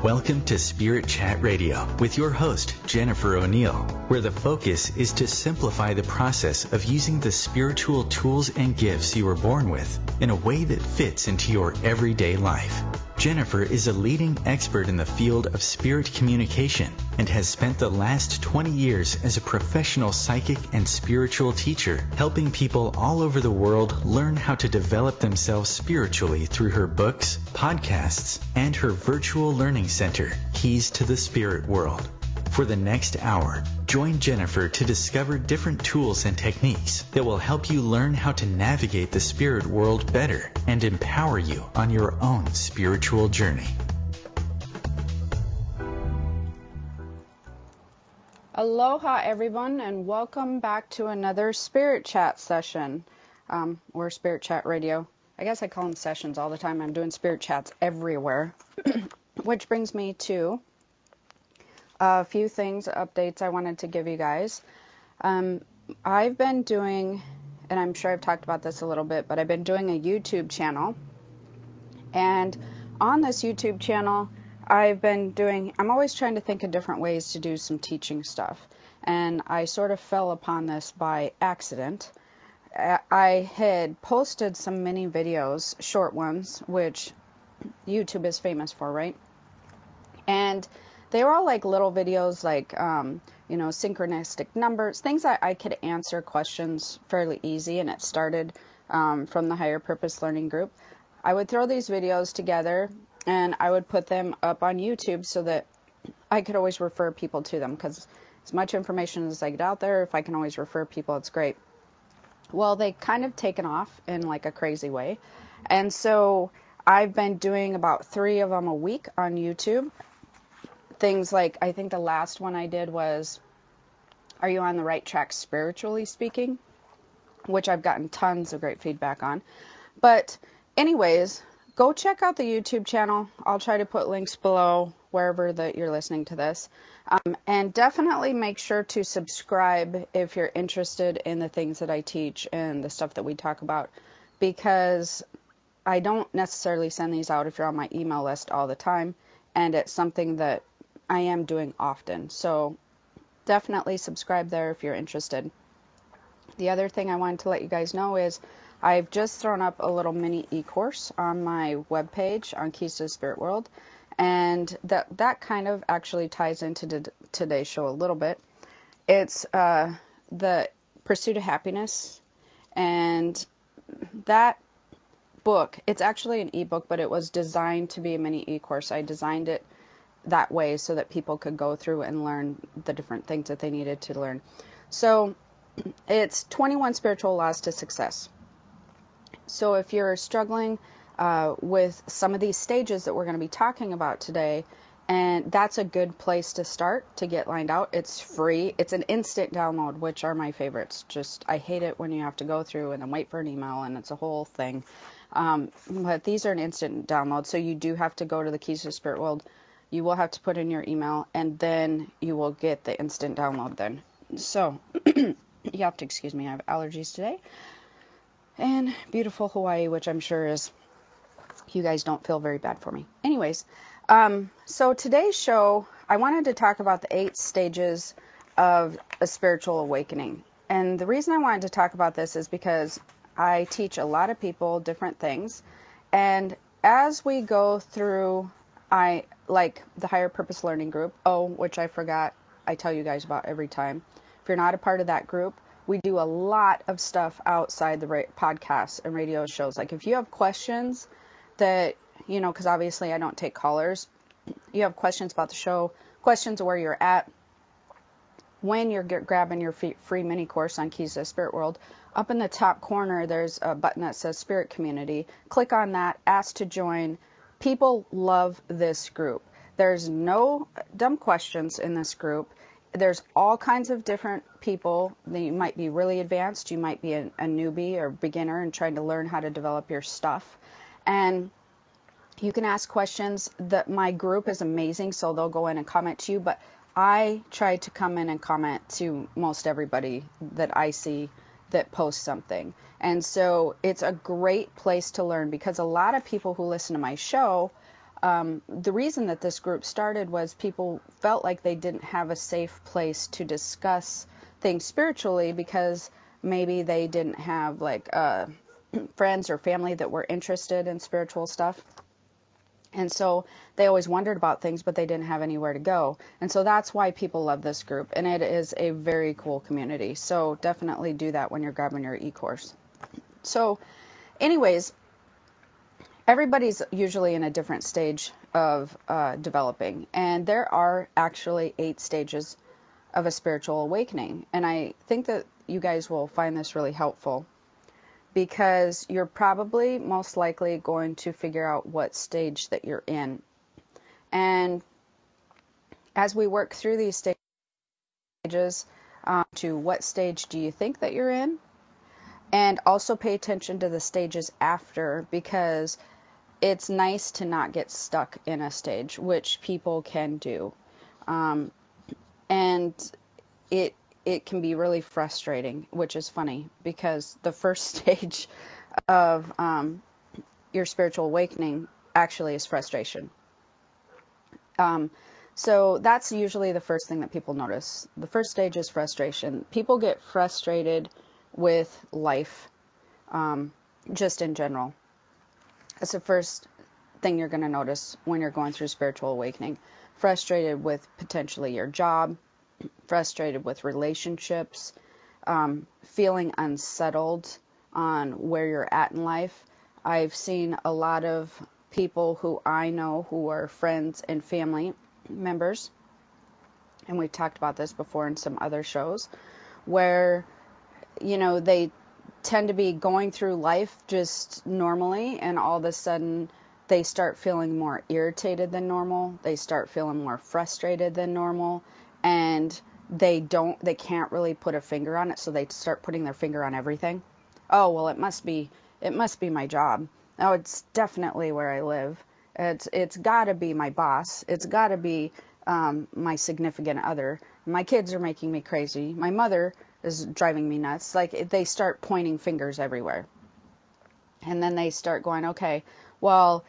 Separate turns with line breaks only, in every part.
Welcome to Spirit Chat Radio with your host, Jennifer O'Neill, where the focus is to simplify the process of using the spiritual tools and gifts you were born with in a way that fits into your everyday life. Jennifer is a leading expert in the field of spirit communication and has spent the last 20 years as a professional psychic and spiritual teacher, helping people all over the world learn how to develop themselves spiritually through her books, podcasts, and her virtual learning center, Keys to the Spirit World. For the next hour, join Jennifer to discover different tools and techniques that will help you learn how to navigate the spirit world better and empower you on your own spiritual journey.
Aloha everyone, and welcome back to another Spirit Chat session, or Spirit Chat Radio. I guess I call them sessions all the time. I'm doing Spirit Chats everywhere, which brings me to a few updates I wanted to give you guys. I've been doing, and I'm sure I've talked about this a little bit, but I've been doing a YouTube channel. And on this YouTube channel, I'm always trying to think of different ways to do some teaching stuff. And I sort of fell upon this by accident. I had posted some mini videos, short ones, which YouTube is famous for, right? And they were all like little videos, like, synchronistic numbers, things that I could answer questions fairly easy. And it started from the Higher Purpose Learning Group. I would throw these videos together and I would put them up on YouTube so that I could always refer people to them, because as much information as I get out there, if I can always refer people, it's great. Well, they kind of taken off in like a crazy way. And so I've been doing about 3 of them a week on YouTube. Things like, I think the last one I did was, are you on the right track spiritually speaking? Which I've gotten tons of great feedback on. But anyways, go check out the YouTube channel. I'll try to put links below wherever that you're listening to this. And definitely make sure to subscribe if you're interested in the things that I teach and the stuff that we talk about, because I don't necessarily send these out if you're on my email list all the time, and it's something that I am doing often. So definitely subscribe there if you're interested. The other thing I wanted to let you guys know is I've just thrown up a little mini e-course on my webpage on Keys to the Spirit World, and that kind of actually ties into today's show a little bit. It's the Pursuit of Happiness, and that book, it's actually an ebook, but it was designed to be a mini e-course. I designed it that way so that people could go through and learn the different things that they needed to learn. So it's 21 spiritual laws to success. So if you're struggling with some of these stages that we're going to be talking about today, and that's a good place to start to get lined out. It's free. It's an instant download, which are my favorites. I hate it when you have to go through and then wait for an email, and it's a whole thing. But these are an instant download. So you do have to go to the Keys to the Spirit World. You will have to put in your email, and then you will get the instant download then. So you have to excuse me. I have allergies today. And beautiful Hawaii, which I'm sure is, you guys don't feel very bad for me. Anyways, so today's show, I wanted to talk about the 8 stages of a spiritual awakening. And the reason I wanted to talk about this is because I teach a lot of people different things. And as we go through, I like the Higher Purpose Learning Group, which I forgot, I tell you guys about every time. If you're not a part of that group, we do a lot of stuff outside the podcasts and radio shows. Like if you have questions that, because obviously I don't take callers, you have questions about the show, questions of where you're at, when you're grabbing your free mini course on Keys to the Spirit World, up in the top corner, there's a button that says Spirit Community. Click on that, ask to join. People love this group. There's no dumb questions in this group. There's all kinds of different people. You might be really advanced. You might be a newbie or beginner and trying to learn how to develop your stuff. And you can ask questions. My group is amazing, so they'll go in and comment to you. But I try to come in and comment to most everybody that I see that posts something. And so it's a great place to learn, because a lot of people who listen to my show The reason that this group started was people felt like they didn't have a safe place to discuss things spiritually because maybe they didn't have like friends or family that were interested in spiritual stuff. And so they always wondered about things, but they didn't have anywhere to go. And so that's why people love this group. And it is a very cool community. So definitely do that when you're grabbing your e-course. So anyways, everybody's usually in a different stage of developing. And there are actually 8 stages of a spiritual awakening. And I think that you guys will find this really helpful, because you're probably most likely going to figure out what stage that you're in. And as we work through these stages, to what stage do you think that you're in? And also pay attention to the stages after, because it's nice to not get stuck in a stage, which people can do. And it can be really frustrating, which is funny, because the first stage of your spiritual awakening actually is frustration. So that's usually the first thing that people notice. The first stage is frustration. People get frustrated with life, just in general. That's the first thing you're going to notice when you're going through spiritual awakening. Frustrated with potentially your job, frustrated with relationships, feeling unsettled on where you're at in life. I've seen a lot of people who I know who are friends and family members, and we've talked about this before in some other shows, where, you know, they tend to be going through life just normally, and all of a sudden they start feeling more irritated than normal. They start feeling more frustrated than normal. And they can't really put a finger on it, so they start putting their finger on everything. Oh, well, it must be my job. Oh, it's definitely where I live. It's got to be my boss. It's got to be my significant other. My kids are making me crazy. My mother is driving me nuts. Like, they start pointing fingers everywhere. And then they start going, okay, well,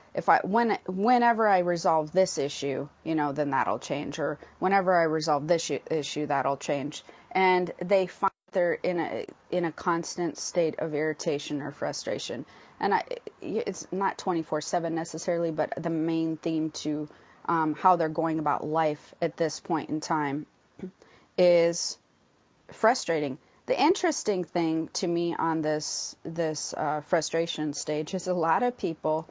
whenever I resolve this issue, you know, then that'll change. Or whenever I resolve this issue, that'll change. And they find they're in a constant state of irritation or frustration. And it's not 24/7 necessarily, but the main theme to how they're going about life at this point in time is frustrating. The interesting thing to me on this frustration stage is a lot of people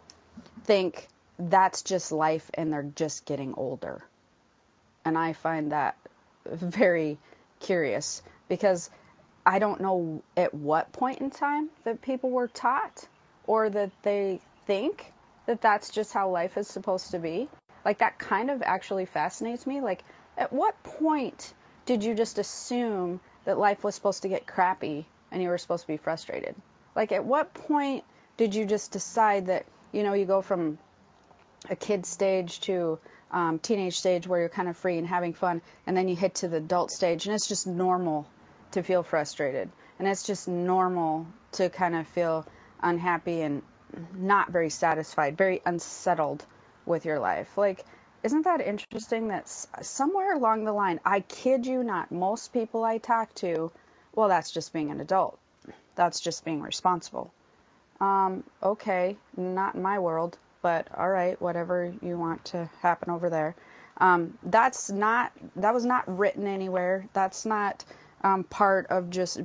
think that's just life and they're just getting older. And I find that very curious, because I don't know at what point in time that people were taught, or that they think that that's just how life is supposed to be. Like, that kind of actually fascinates me. Like, at what point did you just assume that life was supposed to get crappy and you were supposed to be frustrated? Like, at what point did you just decide that, you know, you go from a kid stage to teenage stage where you're kind of free and having fun, and then you hit to the adult stage, and it's just normal to feel frustrated, and it's just normal to kind of feel unhappy and not very satisfied, very unsettled with your life. Like, isn't that interesting that somewhere along the line, I kid you not, most people I talk to, well, that's just being an adult. That's just being responsible. Okay, not in my world, but all right, whatever you want to happen over there. That was not written anywhere. That's not part of just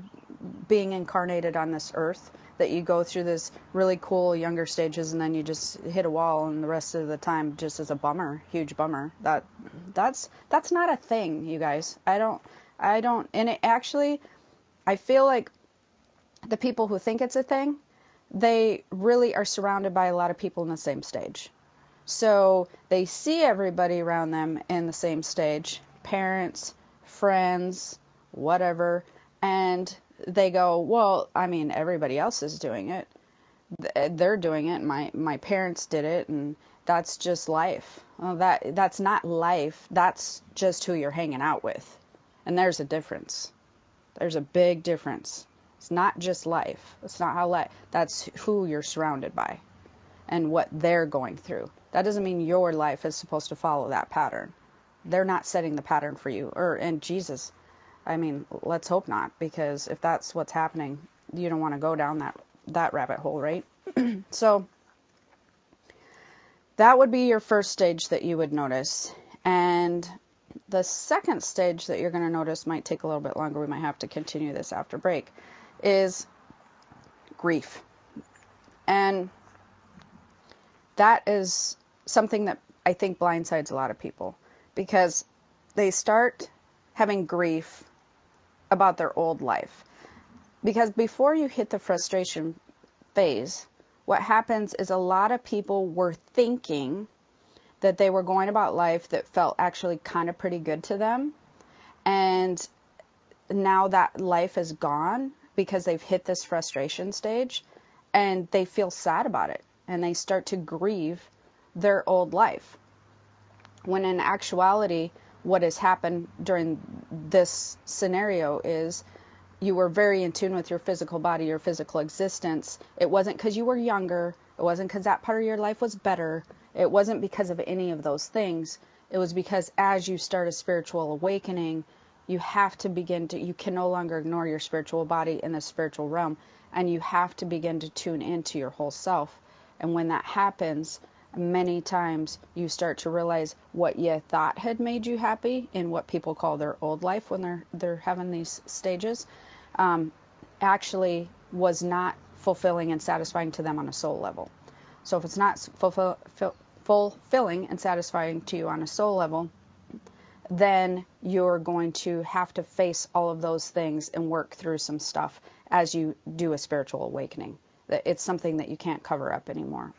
being incarnated on this earth, that you go through this really cool younger stages and then you just hit a wall, and the rest of the time just is a bummer, huge bummer. That's not a thing, you guys. I don't, and it actually, I feel like the people who think it's a thing, they really are surrounded by a lot of people in the same stage. So they see everybody around them in the same stage, parents, friends, whatever, and they go, well, I mean, everybody else is doing it. They're doing it. My parents did it, and that's just life. Well, that's not life. That's just who you're hanging out with. And there's a difference. There's a big difference. It's not just life. It's not how life. That's who you're surrounded by and what they're going through. That doesn't mean your life is supposed to follow that pattern. They're not setting the pattern for you. And Jesus, I mean, let's hope not, because if that's what's happening, you don't want to go down that rabbit hole, right? So that would be your first stage that you would notice. And the second stage that you're going to notice might take a little bit longer. We might have to continue this after break, is grief. And that is something that I think blindsides a lot of people, because they start having grief about their old life. Because before you hit the frustration phase, what happens is a lot of people were thinking that they were going about life that felt actually kind of pretty good to them. And now that life is gone because they've hit this frustration stage, and they feel sad about it. And they start to grieve their old life. When in actuality, what has happened during this scenario is you were very in tune with your physical body, your physical existence. It wasn't because you were younger. It wasn't because that part of your life was better. It wasn't because of any of those things. It was because as you start a spiritual awakening, you have to you can no longer ignore your spiritual body in the spiritual realm, and you have to begin to tune into your whole self. And when that happens, many times you start to realize what you thought had made you happy in what people call their old life when they're having these stages, actually was not fulfilling and satisfying to them on a soul level. So if it's not fulfilling and satisfying to you on a soul level, then you're going to have to face all of those things and work through some stuff as you do a spiritual awakening. It's something that you can't cover up anymore.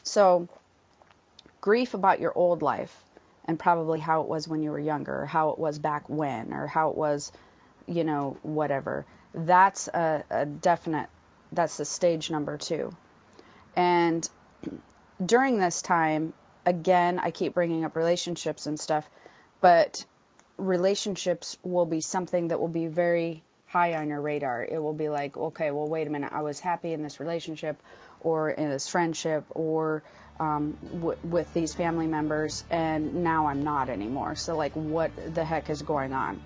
So grief about your old life, and probably how it was when you were younger, or how it was back when, or how it was, whatever. That's a definite, that's the stage number 2. And during this time, again, I keep bringing up relationships and stuff, but relationships will be something that will be very high on your radar. It will be like, okay, well, wait a minute, I was happy in this relationship or in this friendship or with these family members, and now I'm not anymore. So like, what the heck is going on?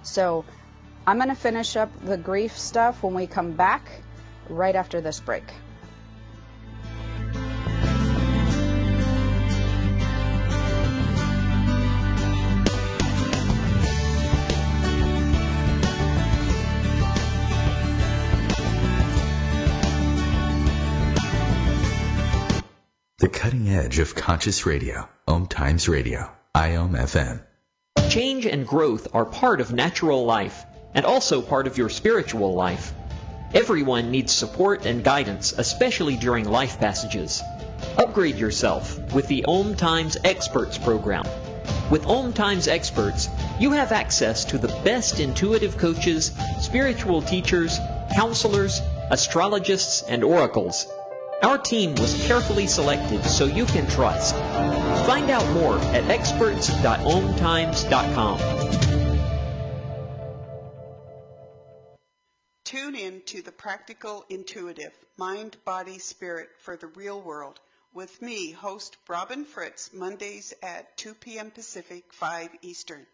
So I'm going to finish up the grief stuff when we come back right after this break.
The cutting edge of conscious radio. Om Times Radio. IOM FM.
Change and growth are part of natural life and also part of your spiritual life. Everyone needs support and guidance, especially during life passages. Upgrade yourself with the Om Times Experts program. With Om Times Experts, you have access to the best intuitive coaches, spiritual teachers, counselors, astrologists, and oracles. Our team was carefully selected so you can trust. Find out more at experts.omtimes.com.
Tune in to the Practical Intuitive Mind, Body, Spirit for the Real World with me, host Robin Fritz, Mondays at 2 p.m. Pacific, 5 Eastern.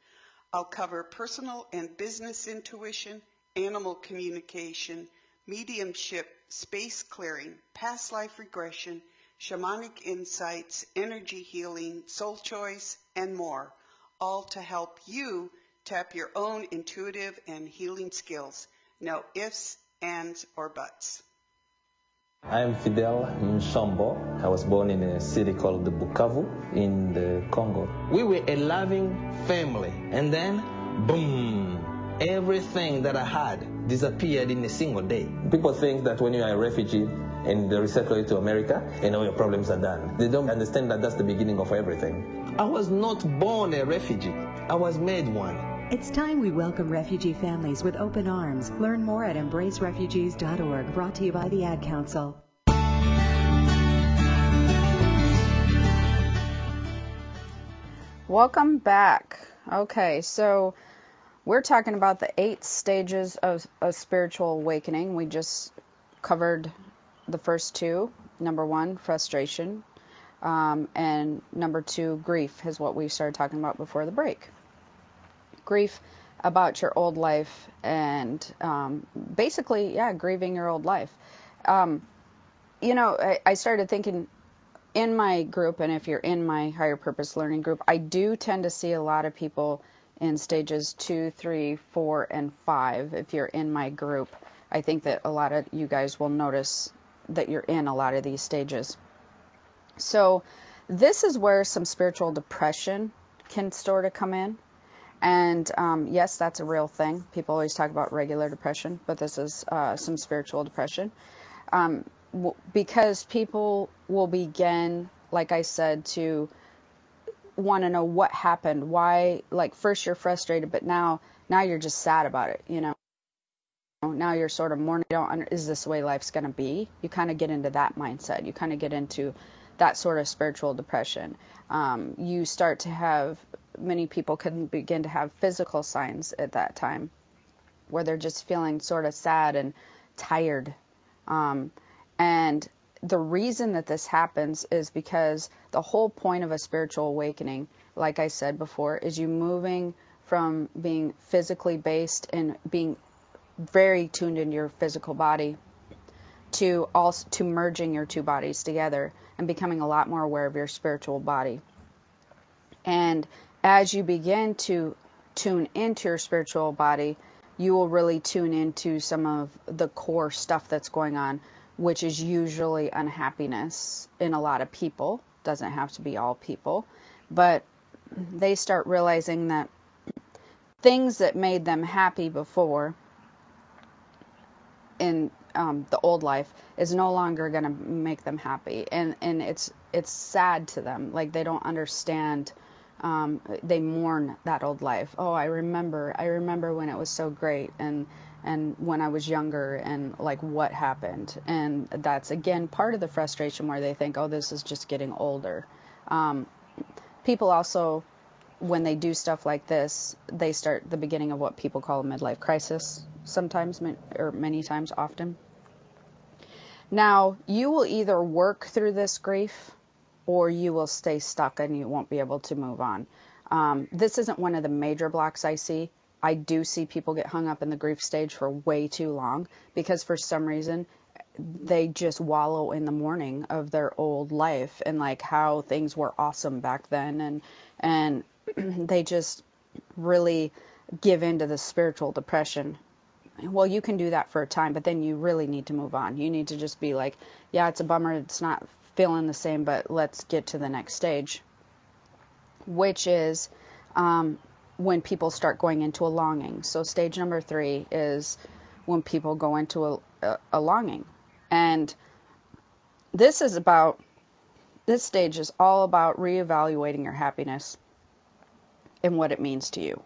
I'll cover personal and business intuition, animal communication, mediumship, space clearing, past life regression, shamanic insights, energy healing, soul choice, and more, all to help you tap your own intuitive and healing skills. No ifs, ands, or buts.
I'm Fidel Mshombo. I was born in a city called Bukavu in the Congo. We were a loving family, and then, boom, everything that I had disappeared in a single day. People think that when you are a refugee and they resettle you to America, and all your problems are done. They don't understand that that's the beginning of everything. I was not born a refugee. I was made one.
It's time we welcome refugee families with open arms. Learn more at embracerefugees.org, brought to you by the Ad Council.
Welcome back. Okay, so we're talking about the 8 stages of spiritual awakening. We just covered the first 2. Number 1, frustration. And number 2, grief is what we started talking about before the break. Grief about your old life and basically, grieving your old life. I started thinking in my group, and if you're in my higher purpose learning group, I do tend to see a lot of people in stages 2, 3, 4, and 5. If you're in my group, I think that a lot of you guys will notice that you're in a lot of these stages. So this is where some spiritual depression can sort of come in. And yes, that's a real thing. People always talk about regular depression, but this is some spiritual depression. Because people will begin, like I said, to want to know what happened. Why, like first you're frustrated, but now you're just sad about it, Now you're sort of mourning, is this the way life's going to be? You kind of get into that mindset. You kind of get into that sort of spiritual depression. You start to have, many people can begin to have physical signs at that time where they're just feeling sort of sad and tired. And the reason that this happens is because the whole point of a spiritual awakening, like I said before, is you moving from being physically based and being very tuned into your physical body to merging your two bodies together and becoming a lot more aware of your spiritual body. And as you begin to tune into your spiritual body, you will really tune into some of the core stuff that's going on, which is usually unhappiness in a lot of people. Doesn't have to be all people, but they start realizing that things that made them happy before in the old life is no longer going to make them happy, and it's sad to them. Like they don't understand. They mourn that old life. Oh, I remember when it was so great, and when I was younger, and like what happened. And that's again part of the frustration where they think, oh, this is just getting older. People also, when they do stuff like this, they start the beginning of what people call a midlife crisis, sometimes, or many times, often. Now, you will either work through this grief or you will stay stuck and you won't be able to move on. This isn't one of the major blocks I see. I do see people get hung up in the grief stage for way too long because for some reason they just wallow in the mourning of their old life and like how things were awesome back then, and they just really give into the spiritual depression. Well, you can do that for a time, but then you really need to move on. You need to just be like, yeah, it's a bummer, it's not feeling the same, but let's get to the next stage, which is when people start going into a longing. So stage number 3 is when people go into a longing. And this stage is all about reevaluating your happiness and what it means to you.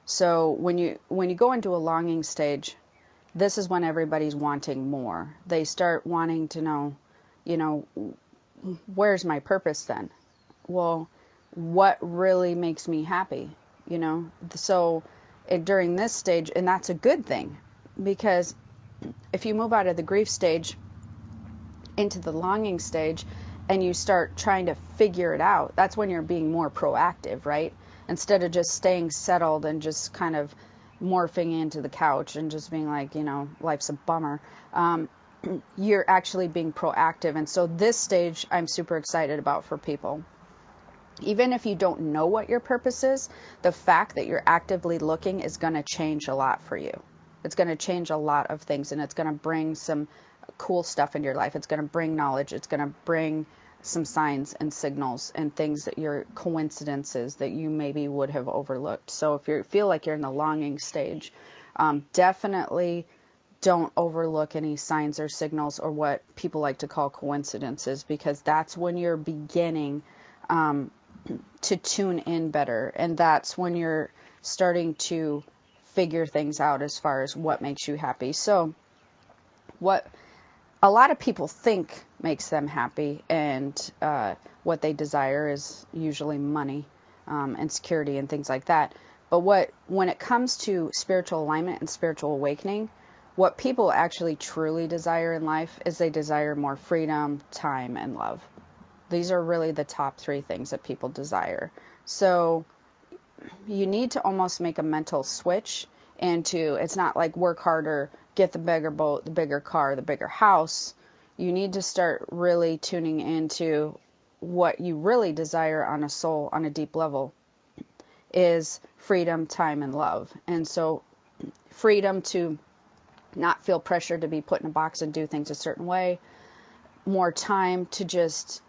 So when you go into a longing stage, this is when everybody's wanting more. They start wanting to know, where's my purpose then? Well, what really makes me happy? So during this stage, and that's a good thing, because if you move out of the grief stage into the longing stage and you start trying to figure it out, that's when you're being more proactive, right? Instead of just staying settled and just kind of morphing into the couch and just being like, life's a bummer. You're actually being proactive. And so this stage I'm super excited about for people. Even if you don't know what your purpose is, the fact that you're actively looking is going to change a lot for you. It's going to change a lot of things, and it's going to bring some cool stuff into your life. It's going to bring knowledge. It's going to bring some signs and signals and things that you're coincidences that you maybe would have overlooked. So if you feel like you're in the longing stage, definitely don't overlook any signs or signals or what people like to call coincidences, because that's when you're beginning to tune in better, and that's when you're starting to figure things out as far as what makes you happy. So what a lot of people think makes them happy, and what they desire is usually money and security and things like that. But when it comes to spiritual alignment and spiritual awakening, what people actually truly desire in life is they desire more freedom, time, and love. These are really the top 3 things that people desire. So you need to almost make a mental switch into, it's not like work harder, get the bigger boat, the bigger car, the bigger house. You need to start really tuning into what you really desire on a soul, on a deep level, is freedom, time, and love. And so freedom to not feel pressured to be put in a box and do things a certain way, more time to just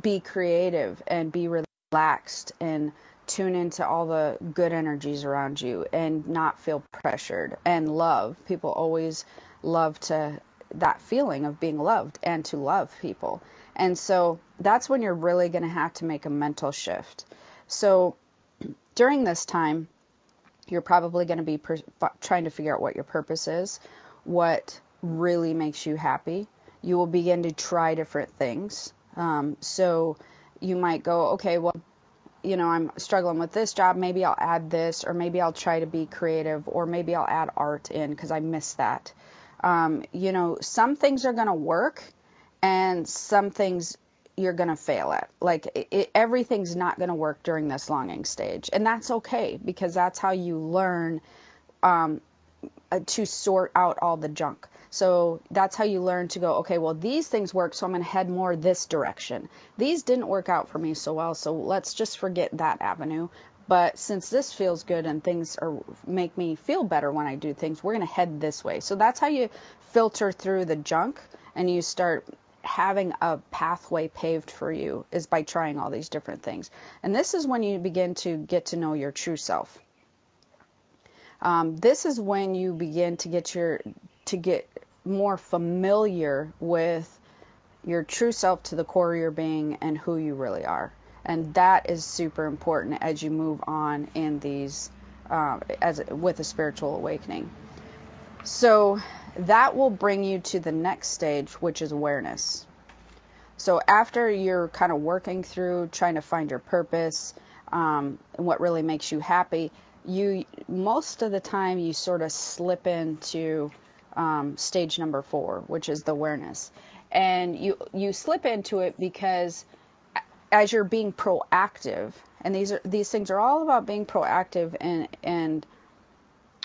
be creative and be relaxed and tune into all the good energies around you and not feel pressured, and love. People always love that feeling of being loved and to love people. And so that's when you're really going to have to make a mental shift. So during this time, you're probably going to be trying to figure out what your purpose is, what really makes you happy. You will begin to try different things. So you might go, okay, well, I'm struggling with this job. Maybe I'll add this, or maybe I'll try to be creative, or maybe I'll add art in because I miss that. Some things are going to work and some things you're going to fail at. Like everything's not going to work during this longing stage. And that's okay, because that's how you learn to sort out all the junk. So that's how you learn to go, okay, well, these things work, so I'm going to head more this direction. These didn't work out for me so well, so let's just forget that avenue. But since this feels good and things make me feel better when I do things, we're going to head this way. So that's how you filter through the junk and you start having a pathway paved for you, is by trying all these different things. And this is when you begin to get to know your true self. This is when you begin to get more familiar with your true self, to the core of your being and who you really are. And that is super important as you move on in these, with a spiritual awakening. So that will bring you to the next stage, which is awareness. So after you're kind of working through trying to find your purpose, and what really makes you happy, most of the time you sort of slip into stage number 4, which is the awareness. And you slip into it because as you're being proactive, and these things are all about being proactive and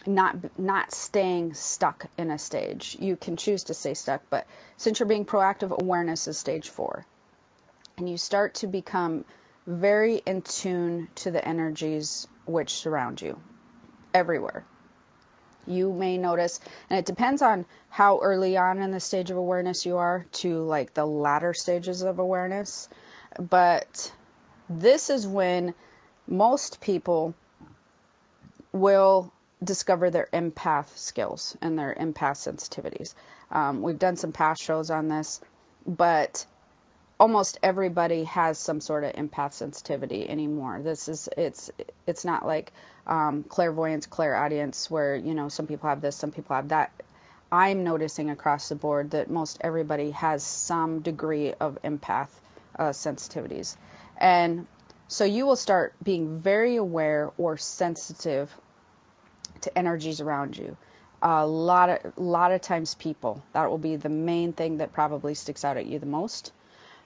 not staying stuck in a stage. You can choose to stay stuck, but since you're being proactive, awareness is stage 4. And you start to become very in tune to the energies which surround you everywhere. You may notice, and it depends on how early on in the stage of awareness you are to like the latter stages of awareness, but this is when most people will discover their empath skills and their empath sensitivities. We've done some past shows on this, but almost everybody has some sort of empath sensitivity anymore. It's not like clairvoyance, clairaudience, where some people have this, some people have that. I'm noticing across the board that most everybody has some degree of empath sensitivities, and so you will start being very aware or sensitive to energies around you. A lot of times people, that will be the main thing that probably sticks out at you the most.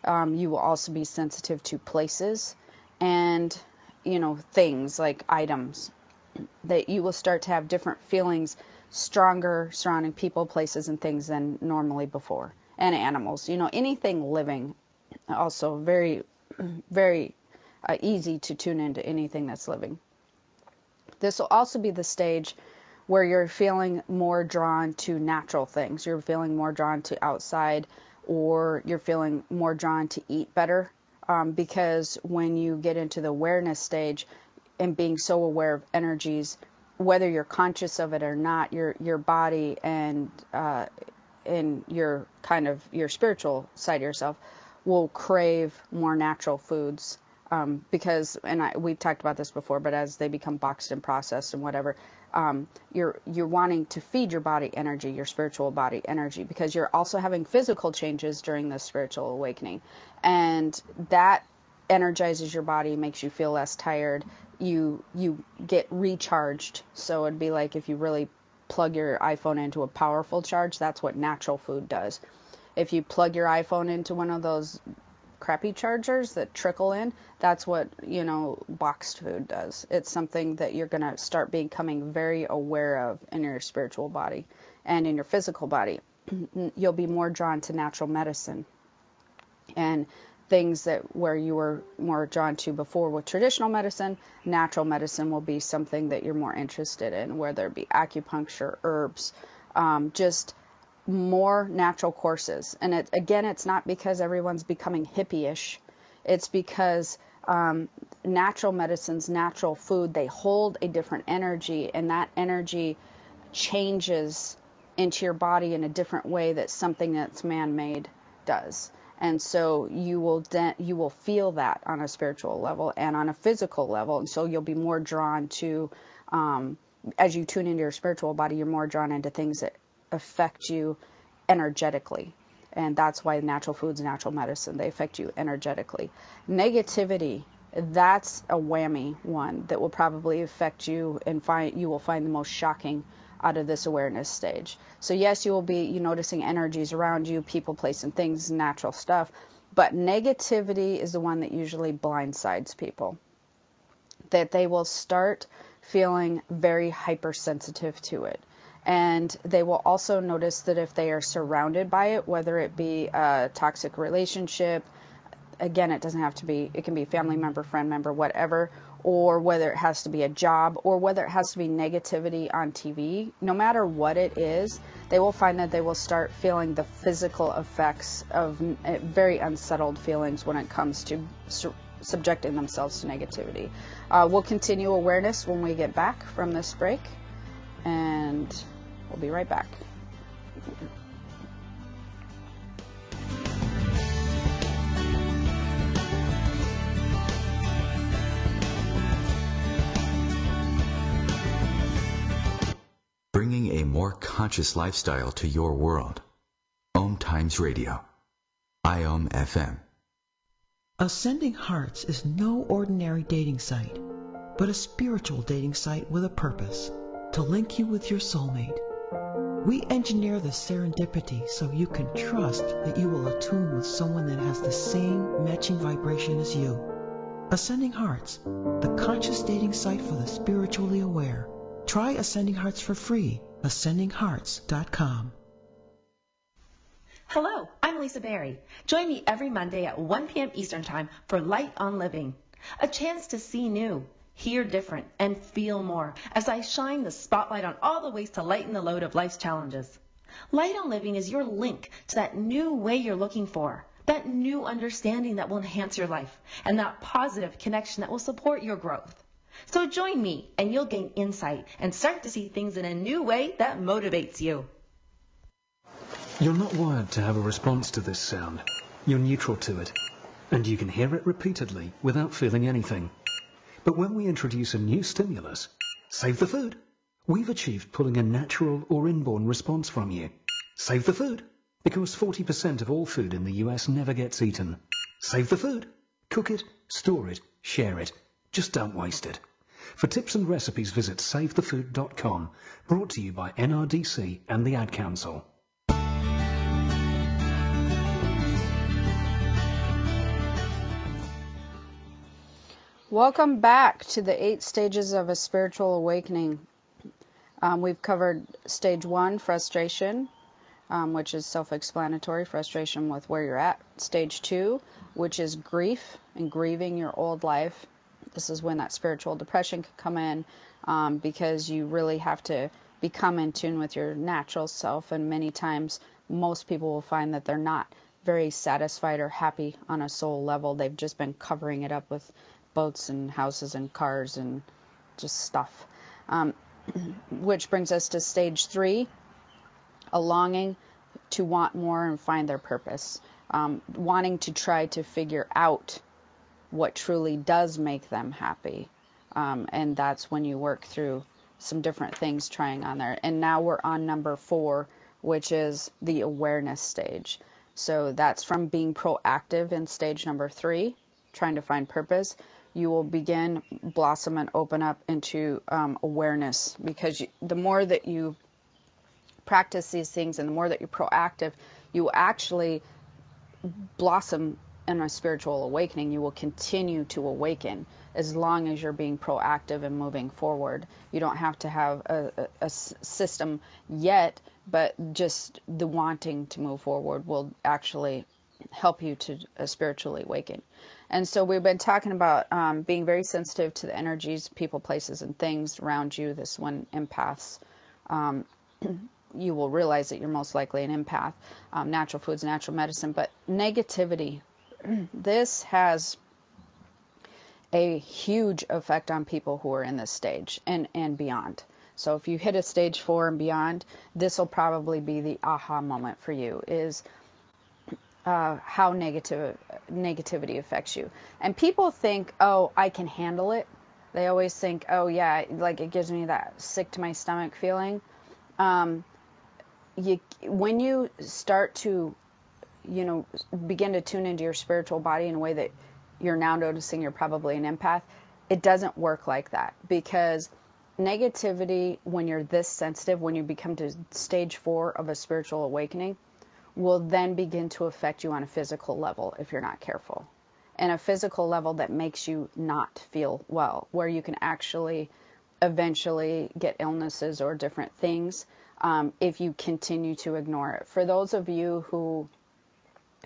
You will also be sensitive to places and, things like items, that you will start to have different feelings, stronger surrounding people, places, and things than normally before. And animals, anything living, also very, very easy to tune into anything that's living. This will also be the stage where you're feeling more drawn to natural things. You're feeling more drawn to outside, or you're feeling more drawn to eat better, because when you get into the awareness stage and being so aware of energies, whether you're conscious of it or not, your body and your kind of your spiritual side of yourself will crave more natural foods, because, we've talked about this before, but as they become boxed and processed and whatever, you're wanting to feed your body energy, your spiritual body energy, because you're also having physical changes during this spiritual awakening, and that energizes your body, makes you feel less tired. You get recharged. So it'd be like if you really plug your iPhone into a powerful charge, that's what natural food does. If you plug your iPhone into one of those crappy chargers that trickle in, that's what, boxed food does. It's something that you're going to start becoming very aware of in your spiritual body and in your physical body. You'll be more drawn to natural medicine and things that where you were more drawn to before with traditional medicine. Natural medicine will be something that you're more interested in, whether it be acupuncture, herbs, just more natural courses. And it's not because everyone's becoming hippie-ish. It's because natural medicines, natural food, they hold a different energy, and that energy changes into your body in a different way that something that's man-made does. And so you will feel that on a spiritual level and on a physical level. And so you'll be more drawn to, as you tune into your spiritual body, you're more drawn into things that affect you energetically. And that's why natural foods, natural medicine, they affect you energetically. Negativity, that's a whammy one that will probably affect you, and you will find the most shocking out of this awareness stage. So yes, you will be noticing energies around you, people, place, and things, natural stuff. But negativity is the one that usually blindsides people. That they will start feeling very hypersensitive to it. And they will also notice that if they are surrounded by it, whether it be a toxic relationship, again, it doesn't have to be, it can be family member, friend member, whatever, or whether it has to be a job, or whether it has to be negativity on TV, no matter what it is, they will find that they will start feeling the physical effects of very unsettled feelings when it comes to subjecting themselves to negativity. We'll continue awareness when we get back from this break, and we'll be right back.
Bringing a more conscious lifestyle to your world. Om Times Radio. IOM FM.
Ascending Hearts is no ordinary dating site, but a spiritual dating site with a purpose, to link you with your soulmate. We engineer the serendipity so you can trust that you will attune with someone that has the same matching vibration as you. Ascending Hearts, the conscious dating site for the spiritually aware. Try Ascending Hearts for free. AscendingHearts.com.
Hello, I'm Lisa Berry. Join me every Monday at 1 p.m. Eastern Time for Light on Living. A chance to see new, hear different, and feel more as I shine the spotlight on all the ways to lighten the load of life's challenges. Light on Living is your link to that new way you're looking for, that new understanding that will enhance your life, and that positive connection that will support your growth. So join me and you'll gain insight and start to see things in a new way that motivates you.
You're not wired to have a response to this sound. You're neutral to it, and you can hear it repeatedly without feeling anything. But when we introduce a new stimulus, save the food, we've achieved pulling a natural or inborn response from you. Save the food, because 40% of all food in the US never gets eaten. Save the food. Cook it, store it, share it. Just don't waste it. For tips and recipes, visit savethefood.com, brought to you by NRDC and the Ad Council.
Welcome back to the 8 stages of a spiritual awakening. We've covered stage 1, frustration, which is self-explanatory, frustration with where you're at. Stage 2, which is grief and grieving your old life. This is when that spiritual depression can come in, because you really have to become in tune with your natural self. And many times, most people will find that they're not very satisfied or happy on a soul level. They've just been covering it up with boats and houses and cars and just stuff. Which brings us to stage 3, a longing to want more and find their purpose. Wanting to try to figure out what truly does make them happy. And that's when you work through some different things trying on there. And now we're on number 4, which is the awareness stage. So that's from being proactive in stage number 3, trying to find purpose. You will begin, blossom, and open up into awareness, because the more that you practice these things and the more that you're proactive, you will actually blossom in a spiritual awakening, you will continue to awaken as long as you're being proactive and moving forward. You don't have to have a system yet, but just the wanting to move forward will actually help you to spiritually awaken. And so we've been talking about being very sensitive to the energies, people, places, and things around you. This one, empaths. You will realize that you're most likely an empath. Natural foods, natural medicine, but negativity. This has a huge effect on people who are in this stage and beyond. So if you hit a stage 4 and beyond, this will probably be the aha moment for you, is how negativity affects you. And people think, oh, I can handle it. They always think, oh yeah, like it gives me that sick to my stomach feeling. When you start to, begin to tune into your spiritual body in a way that you're now noticing you're probably an empath, it doesn't work like that. Because negativity, when you're this sensitive, when you become to stage 4 of a spiritual awakening, will then begin to affect you on a physical level if you're not careful. And a physical level that makes you not feel well, where you can actually eventually get illnesses or different things if you continue to ignore it. For those of you who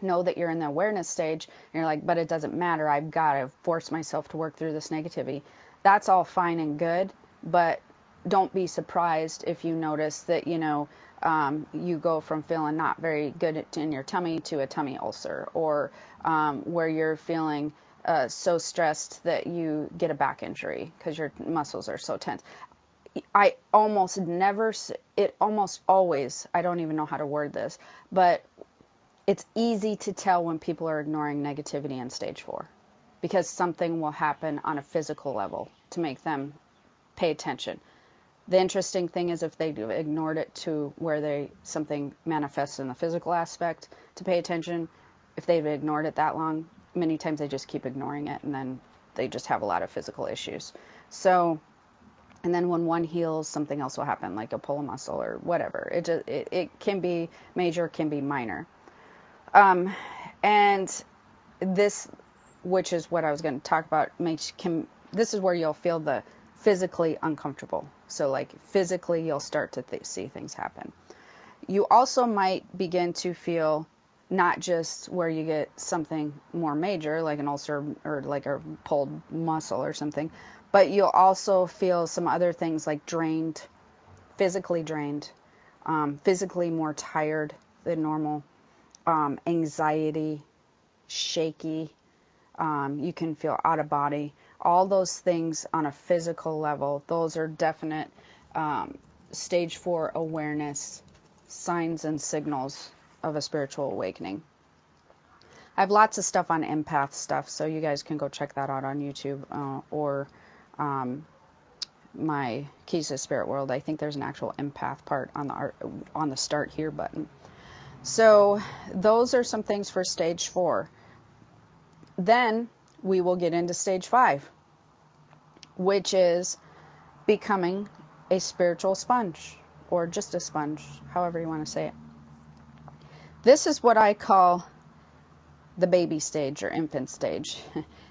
know that you're in the awareness stage and you're like, but it doesn't matter, I've got to force myself to work through this negativity, that's all fine and good, but don't be surprised if you notice that, you go from feeling not very good in your tummy to a tummy ulcer, or where you're feeling so stressed that you get a back injury because your muscles are so tense. I almost always, I don't even know how to word this, but it's easy to tell when people are ignoring negativity in stage 4, because something will happen on a physical level to make them pay attention. The interesting thing is, if they ignored it to where something manifests in the physical aspect to pay attention, if they've ignored it that long, many times they just keep ignoring it, and then they just have a lot of physical issues. So, and then when one heals, something else will happen, like a pull a muscle or whatever. It can be major, it can be minor. And this, which is what I was going to talk about, this is where you'll feel the physically uncomfortable. So like physically you'll start to see things happen. You also might begin to feel not just where you get something more major, like an ulcer or like a pulled muscle or something, but you'll also feel some other things like drained, physically more tired than normal, anxiety, shaky, you can feel out of body. All those things on a physical level, those are definite stage 4 awareness signs and signals of a spiritual awakening. I have lots of stuff on empath stuff, so you guys can go check that out on YouTube or my Keys to the Spirit World. I think there's an actual empath part on the Start Here button. So those are some things for stage 4. Then we will get into stage 5, which is becoming a spiritual sponge, or just a sponge, however you want to say it. This is what I call the baby stage or infant stage.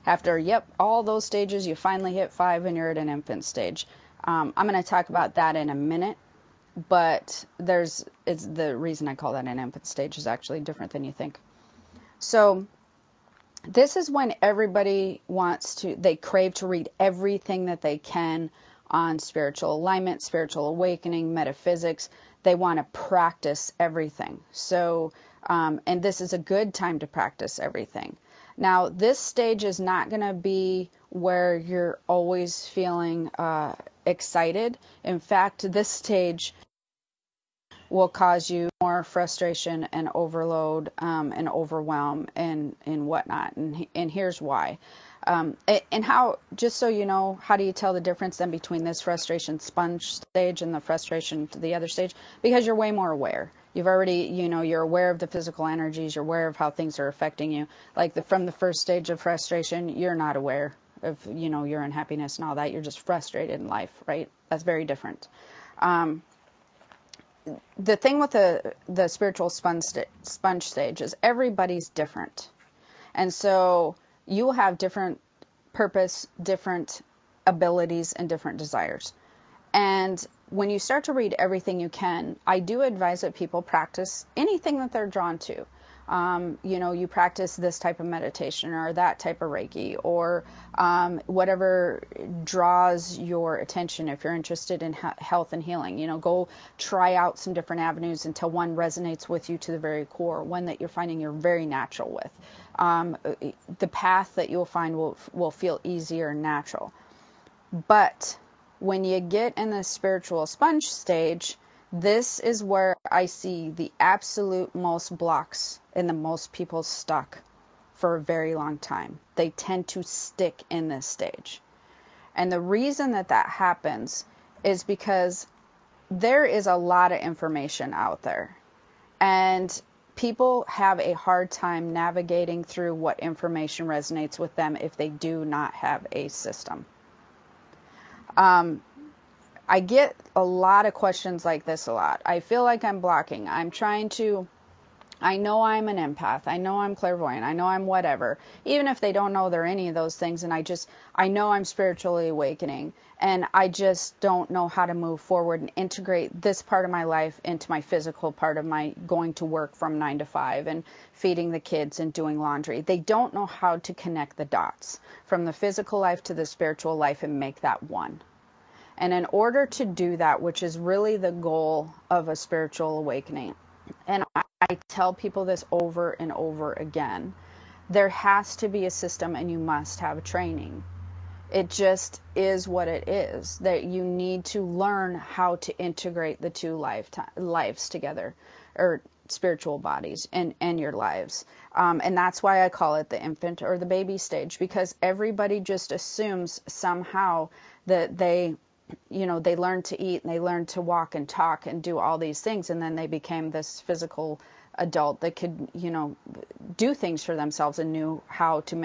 After, all those stages, you finally hit 5 and you're at an infant stage. I'm going to talk about that in a minute, but it's the reason I call that an infant stage is actually different than you think. So this is when everybody they crave to read everything that they can on spiritual alignment, spiritual awakening, metaphysics. They want to practice everything. So, and this is a good time to practice everything. Now, this stage is not going to be where you're always feeling excited. In fact, this stage will cause you more frustration and overload and overwhelm and whatnot. And here's why. And how, just so you know, how do you tell the difference then between this frustration sponge stage and the frustration to the other stage? Because you're way more aware. You've already, you're aware of the physical energies. You're aware of how things are affecting you. Like from the first stage of frustration, you're not aware of, your unhappiness and all that. You're just frustrated in life, right? That's very different. The thing with the spiritual sponge stage is everybody's different. And so you have different purpose, different abilities, and different desires. And when you start to read everything you can, I do advise that people practice anything that they're drawn to. You practice this type of meditation or that type of Reiki or whatever draws your attention. If you're interested in health and healing, go try out some different avenues until one resonates with you to the very core, one that you're finding you're very natural with. The path that you'll find will feel easier and natural. But when you get in the spiritual sponge stage, this is where I see the absolute most blocks and the most people stuck for a very long time. They tend to stick in this stage. And the reason that happens is because there is a lot of information out there. And people have a hard time navigating through what information resonates with them if they do not have a system. I get a lot of questions like this a lot. I feel like I'm blocking. I know I'm an empath. I know I'm clairvoyant. I know I'm whatever. Even if they don't know they're any of those things, and I know I'm spiritually awakening, and I just don't know how to move forward and integrate this part of my life into my physical part of my going to work from 9 to 5 and feeding the kids and doing laundry. They don't know how to connect the dots from the physical life to the spiritual life and make that one. And in order to do that, which is really the goal of a spiritual awakening, and I tell people this over and over again, there has to be a system and you must have training. It just is what it is, that you need to learn how to integrate the two lives together, or spiritual bodies and your lives. And that's why I call it the infant or the baby stage, because everybody just assumes somehow that they learn to eat and they learn to walk and talk and do all these things, and then they became this physical adult that could, do things for themselves and knew how to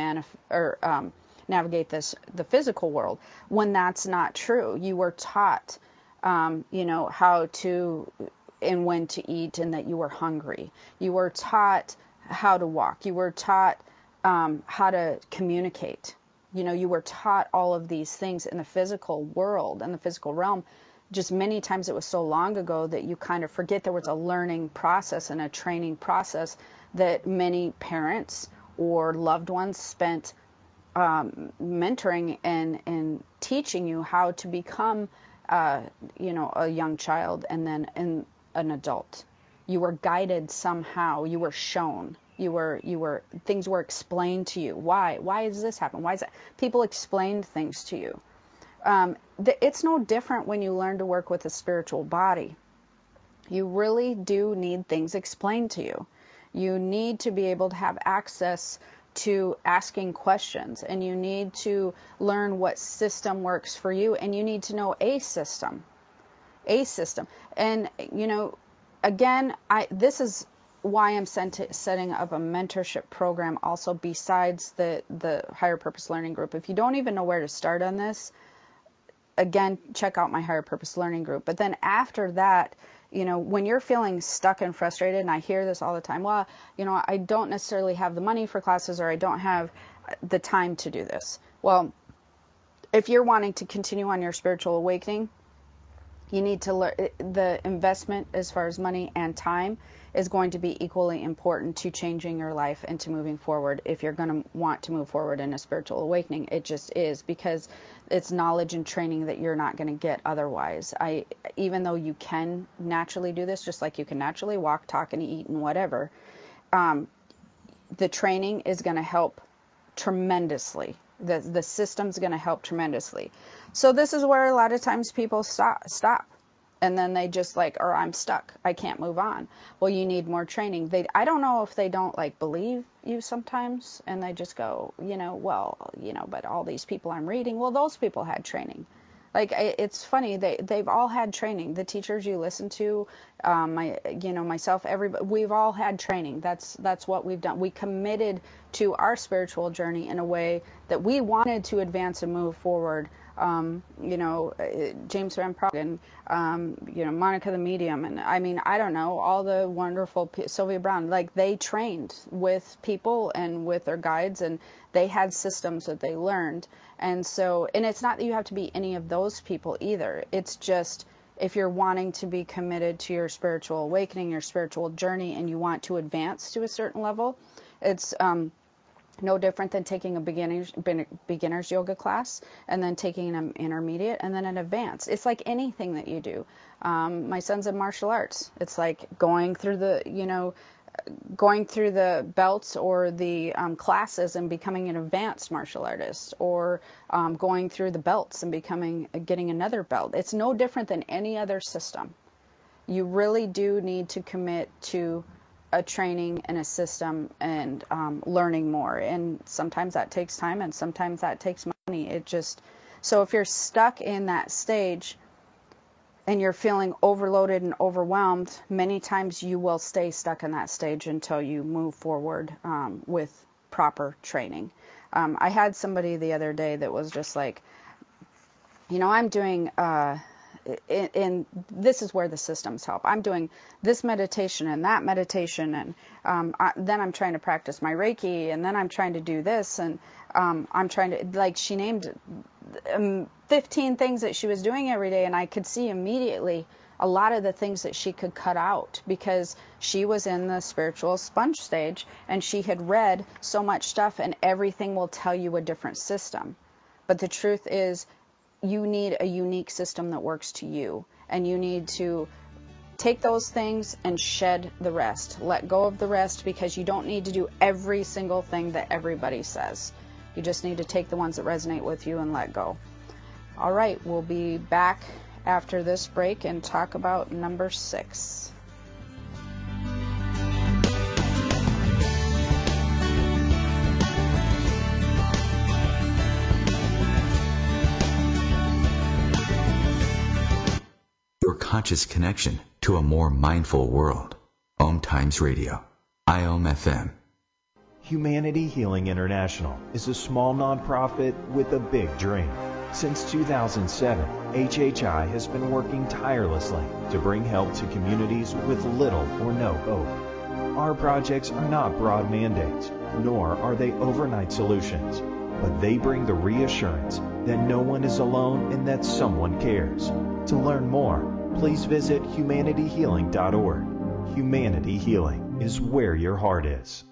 navigate the physical world, when that's not true. You were taught, how to and when to eat, and that you were hungry. You were taught how to walk. You were taught how to communicate. You were taught all of these things in the physical world and the physical realm. Just many times it was so long ago that you kind of forget there was a learning process and a training process that many parents or loved ones spent mentoring and teaching you how to become, a young child and then an adult. You were guided somehow. You were shown. Things were explained to you. Why does this happen? Why is that? People explained things to you. It's no different when you learn to work with a spiritual body. You really do need things explained to you. You need to be able to have access to asking questions, and you need to learn what system works for you, and you need to know a system. And, again, this is why I'm setting up a mentorship program also besides the Higher Purpose Learning Group. If you don't even know where to start on this, again, check out my Higher Purpose Learning Group. But then after that, when you're feeling stuck and frustrated, and I hear this all the time, well, I don't necessarily have the money for classes, or I don't have the time to do this. Well, if you're wanting to continue on your spiritual awakening, you need to learn. The investment as far as money and time is going to be equally important to changing your life and to moving forward. If you're going to want to move forward in a spiritual awakening, it just is, because it's knowledge and training that you're not going to get otherwise. Even though you can naturally do this, just like you can naturally walk, talk, and eat and whatever, the training is going to help tremendously. The system's going to help tremendously. So this is where a lot of times people stop. And then they just or I'm stuck. I can't move on. Well, you need more training. I don't know if they don't believe you sometimes, and they just go, but all these people I'm reading, well, those people had training. It's funny. They've all had training. The teachers you listen to, myself, everybody, we've all had training. That's what we've done. We committed to our spiritual journey in a way that we wanted to advance and move forward. James Van Praagh and, Monica the Medium. And I mean, I don't know, all the wonderful Sylvia Brown, like they trained with people and with their guides, and they had systems that they learned. And so, and it's not that you have to be any of those people either. It's just, if you're wanting to be committed to your spiritual awakening, your spiritual journey, and you want to advance to a certain level, it's, no different than taking a beginner's yoga class and then taking an intermediate and then an advanced. It's like anything that you do. My son's in martial arts. It's like going through the belts or the classes and becoming an advanced martial artist, or going through the belts and getting another belt. It's no different than any other system. You really do need to commit to a training and a system and learning more. And sometimes that takes time and sometimes that takes money. So if you're stuck in that stage and you're feeling overloaded and overwhelmed, many times you will stay stuck in that stage until you move forward with proper training. I had somebody the other day that was just like, I'm doing and this is where the systems help. I'm doing this meditation and that meditation, and then I'm trying to practice my Reiki, and then I'm trying to do this, and I'm trying to, like, she named 15 things that she was doing every day, and I could see immediately a lot of the things that she could cut out because she was in the spiritual sponge stage, and she had read so much stuff, and everything will tell you a different system. But the truth is, you need a unique system that works to you, and you need to take those things and shed the rest. Let go of the rest, because you don't need to do every single thing that everybody says. You just need to take the ones that resonate with you and let go. All right, we'll be back after this break and talk about number 6.
Your conscious connection to a more mindful world. Om Times Radio. IOM FM.
Humanity Healing International is a small nonprofit with a big dream. Since 2007, HHI has been working tirelessly to bring help to communities with little or no hope. Our projects are not broad mandates, nor are they overnight solutions, but they bring the reassurance that no one is alone and that someone cares. To learn more, please visit humanityhealing.org. Humanity Healing is where your heart is.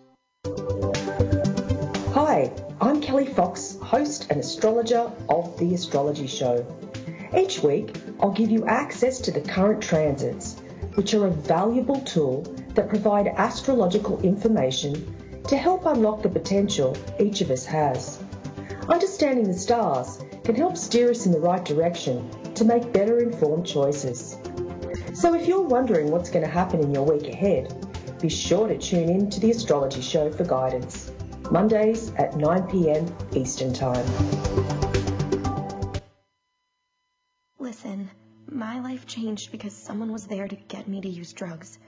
Hi, I'm Kelly Fox, host and astrologer of The Astrology Show. Each week, I'll give you access to the current transits, which are a valuable tool that provide astrological information to help unlock the potential each of us has. Understanding the stars can help steer us in the right direction to make better informed choices. So if you're wondering what's going to happen in your week ahead, be sure to tune in to The Astrology Show for guidance, Mondays at 9 p.m. Eastern Time.
Listen, my life changed because someone was there to get me to use drugs.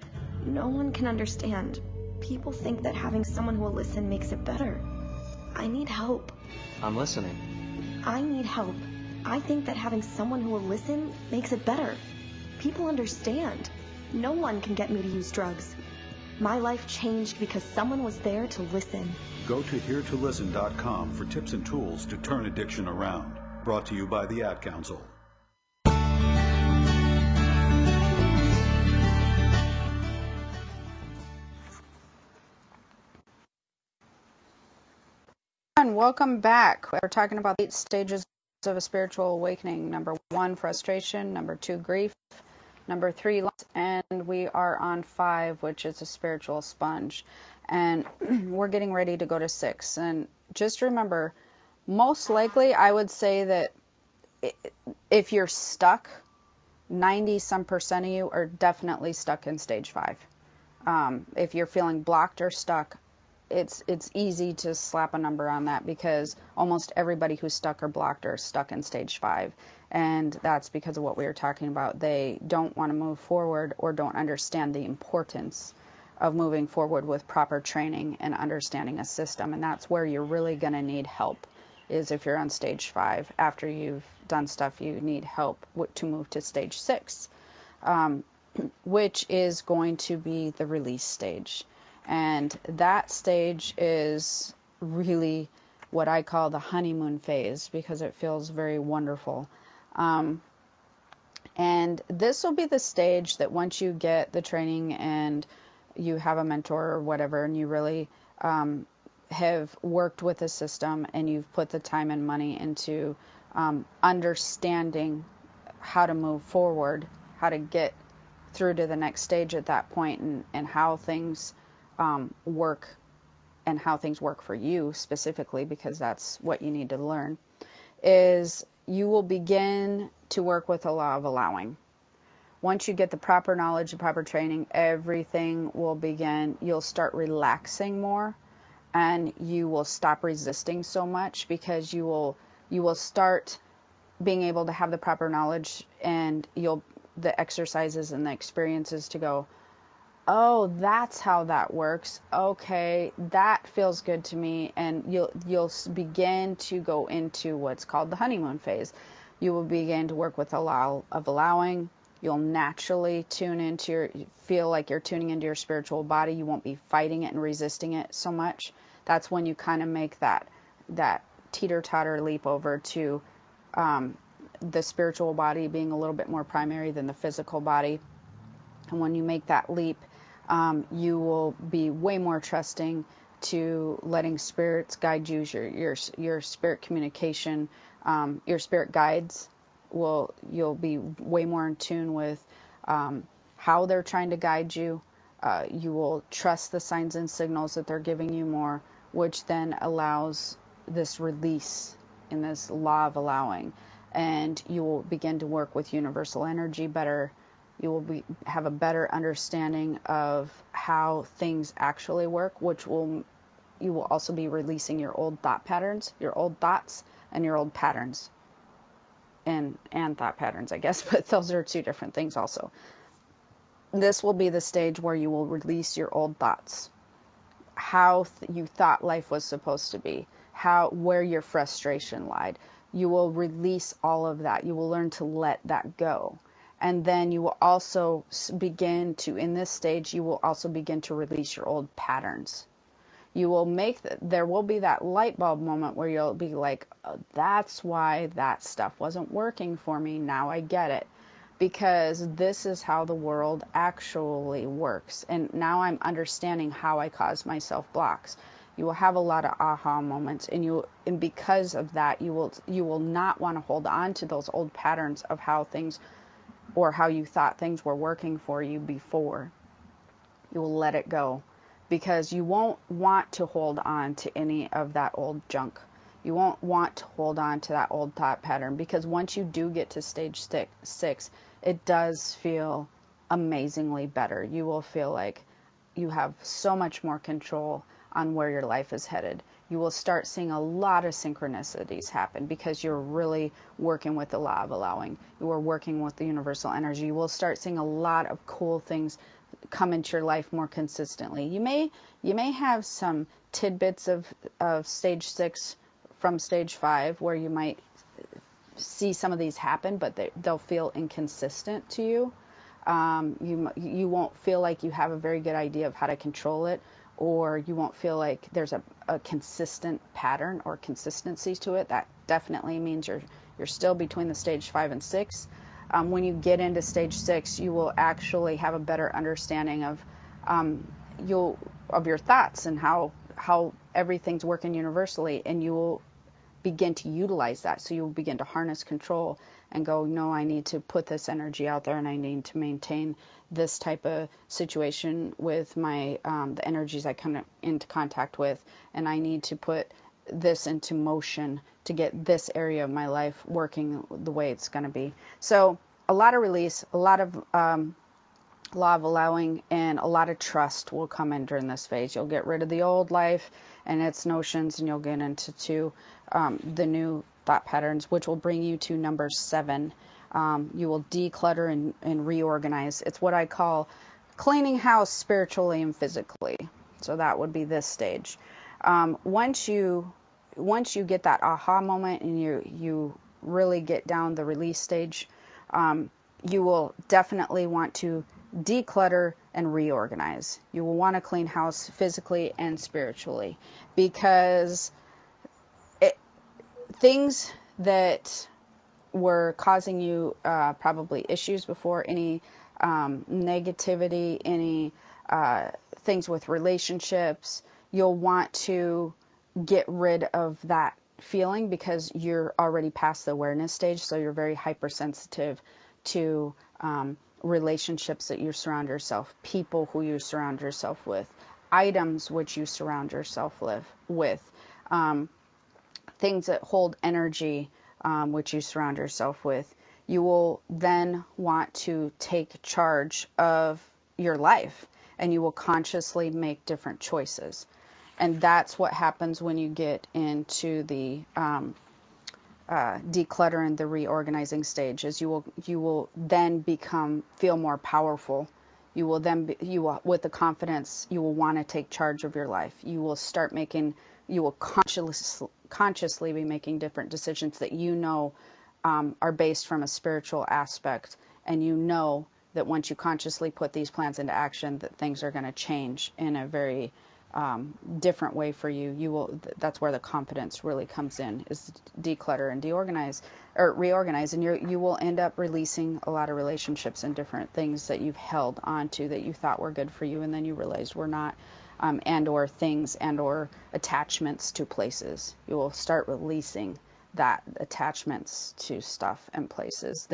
No one can understand. People think that having someone who will listen makes it better. I need help.
I'm listening.
I need help. I think that having someone who will listen makes it better. People understand. No one can get me to use drugs. My life changed because someone was there to listen.
Go to heretolisten.com for tips and tools to turn addiction around. Brought to you by the Ad Council.
And welcome back. We're talking about 8 stages of a spiritual awakening. Number 1, frustration. Number 2, grief. Number 3, loss. And we are on 5, which is a spiritual sponge. And we're getting ready to go to 6. And just remember, most likely I would say that if you're stuck, 90% of you are definitely stuck in stage 5. If you're feeling blocked or stuck, it's easy to slap a number on that, because almost everybody who's stuck or blocked are stuck in stage 5. And that's because of what we were talking about. They don't want to move forward or don't understand the importance of moving forward with proper training and understanding a system. And that's where you're really going to need help, is if you're on stage 5. After you've done stuff, you need help to move to stage 6, which is going to be the release stage. And that stage is really what I call the honeymoon phase, because it feels very wonderful. And this will be the stage that once you get the training and you have a mentor or whatever, and you really have worked with the system and you've put the time and money into understanding how to move forward, how to get through to the next stage at that point, and how things work, and how things work for you specifically, because that's what you need to learn, is you will begin to work with the law of allowing. Once you get the proper knowledge, the proper training, everything will begin. You'll start relaxing more, and you will stop resisting so much, because you will start being able to have the proper knowledge, and the exercises and the experiences to go, oh, that's how that works. Okay, that feels good to me. And you'll begin to go into what's called the honeymoon phase. You will begin to work with the law of allowing. You'll naturally feel like you're tuning into your spiritual body. You won't be fighting it and resisting it so much. That's when you kind of make that teeter-totter leap over to the spiritual body being a little bit more primary than the physical body. And when you make that leap, you will be way more trusting to letting spirits guide you. Your spirit communication, your spirit guides you'll be way more in tune with how they're trying to guide you. You will trust the signs and signals that they're giving you more, which then allows this release in this law of allowing. And you will begin to work with universal energy better. You will have a better understanding of how things actually work, you will also be releasing your old thought patterns, your old thoughts, and your old patterns. And thought patterns, I guess, but those are two different things also. This will be the stage where you will release your old thoughts, how you thought life was supposed to be, where your frustration lied. You will release all of that. You will learn to let that go. And then you will also begin to, in this stage, you will also begin to release your old patterns. You will there will be that light bulb moment where you'll be like, oh, that's why that stuff wasn't working for me. Now I get it. Because this is how the world actually works. And now I'm understanding how I cause myself blocks. You will have a lot of aha moments, and because of that, you will not want to hold on to those old patterns of how things, or how you thought things were working for you before. You will let it go, because you won't want to hold on to any of that old junk. You won't want to hold on to that old thought pattern, because once you do get to stage 6, it does feel amazingly better. You will feel like you have so much more control on where your life is headed. You will start seeing a lot of synchronicities happen, because you're really working with the law of allowing. You are working with the universal energy. You will start seeing a lot of cool things come into your life more consistently. You may have some tidbits of stage 6 from stage 5 where you might see some of these happen, but they'll feel inconsistent to you. You won't feel like you have a very good idea of how to control it, or you won't feel like there's a consistent pattern or consistency to it. That definitely means you're still between the stage 5 and 6. When you get into stage 6, you will actually have a better understanding of your thoughts and how everything's working universally, and you will begin to utilize that. So you'll begin to harness control and go, no, I need to put this energy out there, and I need to maintain this type of situation with my the energies I come into contact with, and I need to put this into motion to get this area of my life working the way it's going to be. So a lot of release, a lot of law of allowing, and a lot of trust will come in during this phase. You'll get rid of the old life and its notions, and you'll get into the new thought patterns, which will bring you to number 7. You will declutter and reorganize. It's what I call cleaning house spiritually and physically. So that would be this stage. Once you once you get that aha moment and you really get down the release stage, you will definitely want to declutter and reorganize. You will want to clean house physically and spiritually, because things that were causing you probably issues before, any negativity, any things with relationships, you'll want to get rid of that feeling, because you're already past the awareness stage, so you're very hypersensitive to relationships that you surround yourself, people who you surround yourself with, items which you surround yourself with, things that hold energy which you surround yourself with. You will then want to take charge of your life, and you will consciously make different choices. And that's what happens when you get into the declutter and the reorganizing stage. Is you will then feel more powerful. You will then with the confidence, you will want to take charge of your life. You will consciously be making different decisions that you know are based from a spiritual aspect, and you know that once you consciously put these plans into action, that things are going to change in a very different way for you. That's where the confidence really comes in, is declutter and reorganize, and you will end up releasing a lot of relationships and different things that you've held onto that you thought were good for you, and then you realized were not, and or things and or attachments to places. You will start releasing that attachments to stuff and places.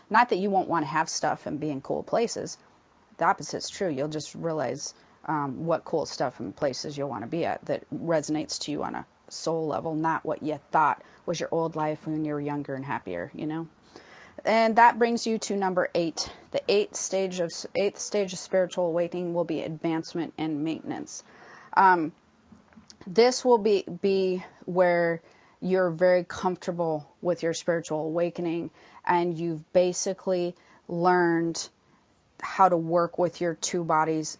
Not that you won't want to have stuff and be in cool places. The opposite's true. You'll just realize what cool stuff and places you'll want to be at that resonates to you on a soul level, not what you thought was your old life when you were younger and happier, And that brings you to number 8. The eighth stage of spiritual awakening will be advancement and maintenance. This will be where you're very comfortable with your spiritual awakening, and you've basically learned how to work with your two bodies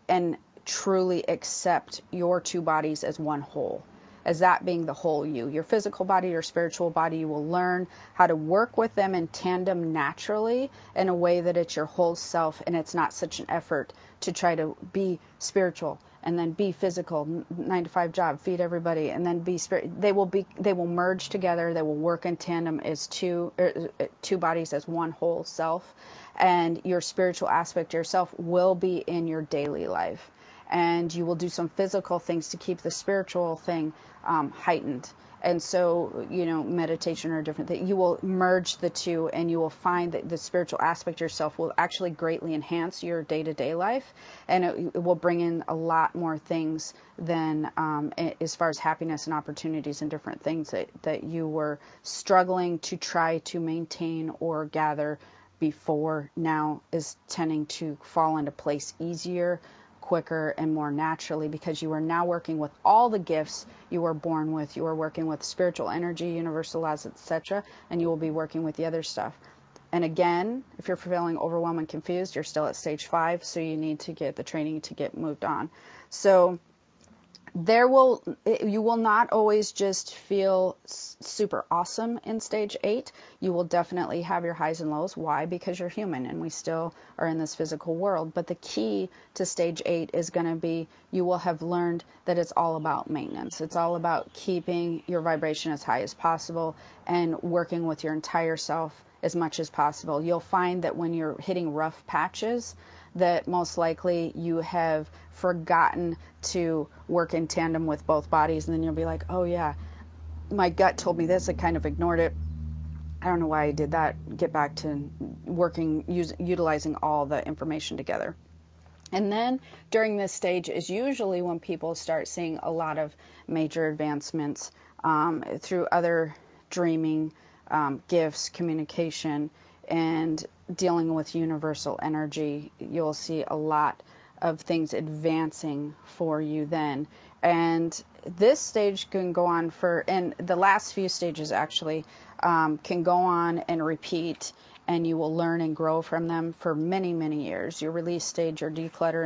and truly accept your two bodies as one whole, as that being the whole you. Your physical body, your spiritual body, you will learn how to work with them in tandem naturally in a way that it's your whole self, and it's not such an effort to try to be spiritual and then be physical, 9-to-5 job, feed everybody, and then be spirit. They will merge together. They will work in tandem as two bodies as one whole self, and your spiritual aspect yourself will be in your daily life, and you will do some physical things to keep the spiritual thing heightened. And so, meditation or different things, you will merge the two, and you will find that the spiritual aspect yourself will actually greatly enhance your day-to-day life, and it will bring in a lot more things than as far as happiness and opportunities and different things that you were struggling to try to maintain or gather before, now is tending to fall into place easier, quicker, and more naturally, because you are now working with all the gifts you were born with. You are working with spiritual energy, universal laws, etc., and you will be working with the other stuff. And again, if you're feeling overwhelmed and confused, you're still at stage 5, so you need to get the training to get moved on. So you will not always just feel super awesome in stage 8. You will definitely have your highs and lows. Why? Because you're human and we still are in this physical world. But the key to stage 8 is going to be, you will have learned that it's all about maintenance. It's all about keeping your vibration as high as possible and working with your entire self as much as possible. You'll find that when you're hitting rough patches, that most likely you have forgotten to work in tandem with both bodies, and then you'll be like, oh yeah, my gut told me this, I kind of ignored it, I don't know why I did that. Get back to working, utilizing all the information together. And then during this stage is usually when people start seeing a lot of major advancements through other dreaming, gifts, communication, and dealing with universal energy. You'll see a lot of things advancing for you then. And this stage can go on and the last few stages actually can go on and repeat and you will learn and grow from them for many, many years. Your release stage, your declutter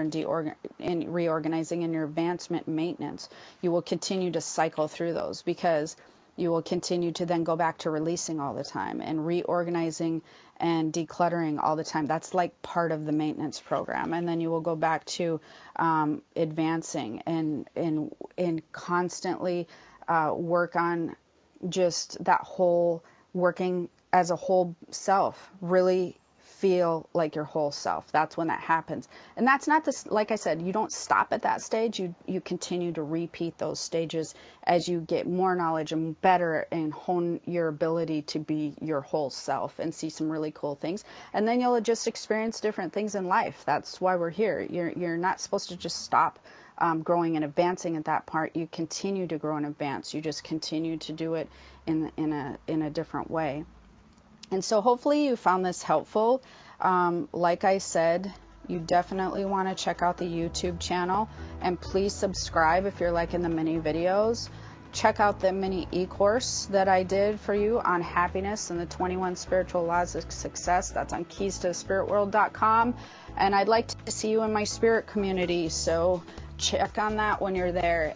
and reorganizing, and your advancement and maintenance. You will continue to cycle through those because you will continue to then go back to releasing all the time and reorganizing and decluttering all the time. That's like part of the maintenance program. And then you will go back to advancing and constantly work on just that whole working as a whole self, really feel like your whole self. That's when that happens. And that's not this, like I said, you don't stop at that stage. You continue to repeat those stages as you get more knowledge and better and hone your ability to be your whole self and see some really cool things. And then you'll just experience different things in life. That's why we're here. You're not supposed to just stop growing and advancing at that part. You continue to grow and advance. You just continue to do it in a different way. And so hopefully you found this helpful. Like I said, you definitely want to check out the YouTube channel, and please subscribe if you're liking the mini videos. Check out the mini e-course that I did for you on happiness and the 21 spiritual laws of success. That's on keystothespiritworld.com. And I'd like to see you in my spirit community, so check on that when you're there.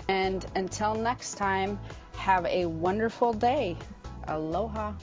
And until next time, have a wonderful day. Aloha.